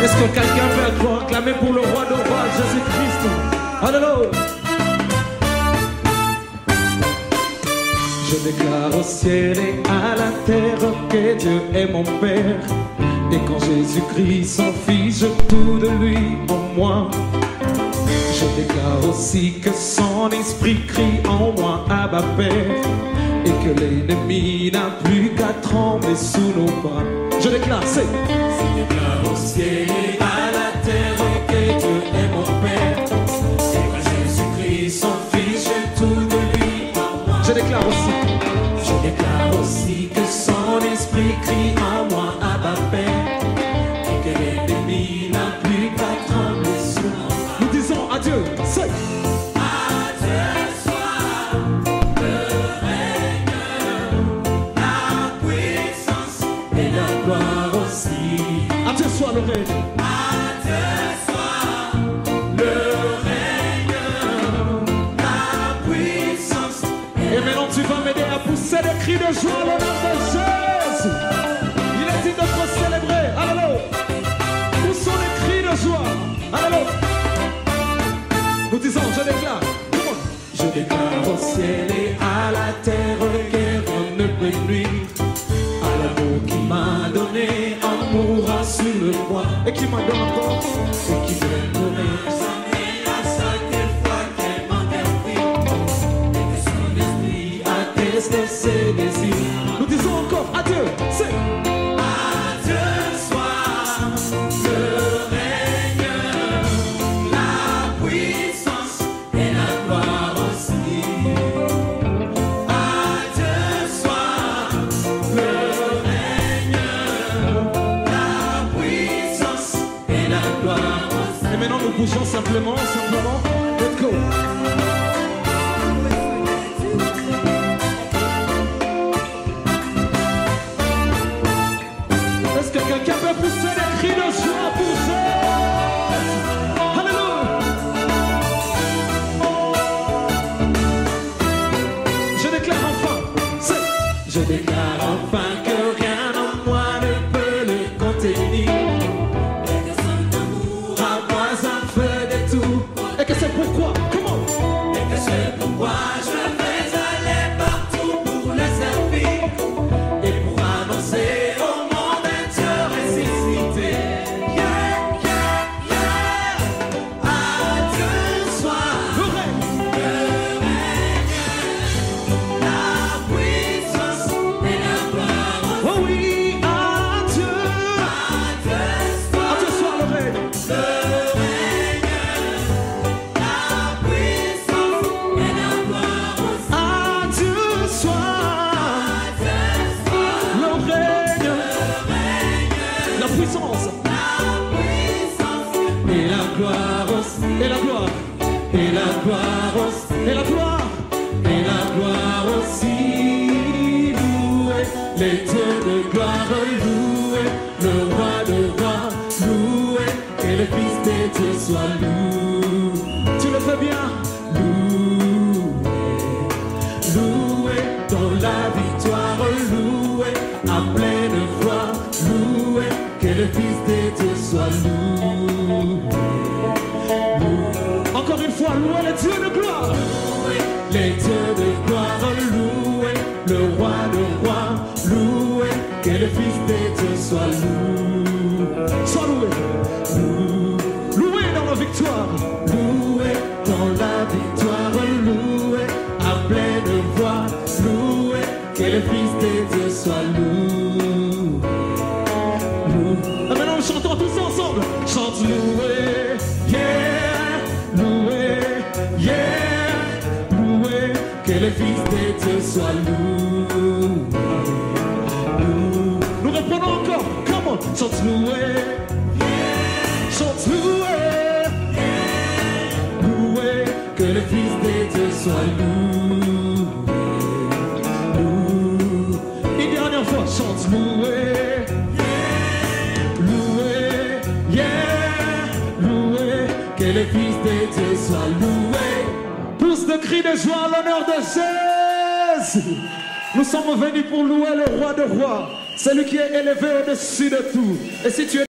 Est-ce que quelqu'un peut acclamer pour le roi de rois, Jésus-Christ? Alléluia. Je déclare au ciel et à la terre que Dieu est mon Père. Et quand Jésus-Christ s'affiche tout de lui en moi, je déclare aussi que son esprit crie en moi, Abba Père, et que l'ennemi n'a plus qu'à trembler sous nos bras. Je déclare, c'est: je déclare au ciel et à la terre que Dieu est mon Père. Et quand Jésus-Christ s'affiche tout de lui en moi, je déclare aussi que son esprit crie en moi, Abba Père, et que l'ennemi n'a plus qu'à trembler sous nos bras. Nous disons adieu, c'est: adieu soit le règne, la puissance et la gloire aussi. Adieu soit le règne. Adieu soit le règne, la puissance. Et maintenant tu vas m'aider à pousser des cris de joie à l'honneur de Jésus. Il est dit de te célébrer. Alléluia. Poussons les cris de joie. Alléluia. Nous disons, je déclare. Je déclare au ciel et à la terre que rien ne peut nuire à l'amour qui m'a donné en mourant sur le bois et qui m'a donné encore et qui veut mourir. À chaque fois qu'elle m'interpelle et que son esprit atteste ses désirs. Nous disons encore adieu, c'est: adieu soit le règne, la puissance et la gloire aussi. Adieu soit le règne, la puissance et la gloire aussi. Et maintenant nous bougeons simplement, let's go. Est-ce que quelqu'un peut pousser des cris de joie pour Jésus? Alléluia. Je déclare enfin, je déclare enfin que rien en moi ne peut le contenir, et que son amour à moi un feu de tout, et que c'est pourquoi, comment? Et que c'est pourquoi je vais aller partout pour le servir et pour annoncer au monde un Dieu ressuscité. Yeah, yeah, yeah. Adieu soit le règne, la puissance et la gloire. Oh oui, adieu. Adieu soit le règne, la puissance et la gloire aussi. Adieu soit le règne, la puissance et la gloire aussi. Et la gloire, et la gloire aussi. Et la gloire, et la gloire aussi. Loué les dieux de gloire, loué le roi de rois, loué que le Fils de Dieu soit loué. Tu le fais bien. Loué dans la victoire, loué à pleine voix, loué que le Fils de Dieu soit loué. Encore une fois, loué les dieux de gloire, les dieux de gloire, loué le roi de rois, loué que le Fils de Dieu soit loué. Sois loué, loué dans la victoire, loué dans la victoire, loué à pleine voix, loué que le Fils de Dieu soit loué. Et maintenant nous chantons tous ensemble. Chante loué, yeah, loué, yeah, loué que le Fils de Dieu soit loué. Nous reprenons encore, come on, chante loué, chante loué, loué que le Fils de Dieu soit loué. Une dernière fois, chante loué, loué, yeah, loué que le Fils de Dieu soit loué. Pousse de cris de joie à l'honneur de Jésus. Nous sommes venus pour louer le roi de rois, celui qui est élevé au-dessus de tout. Et si tu es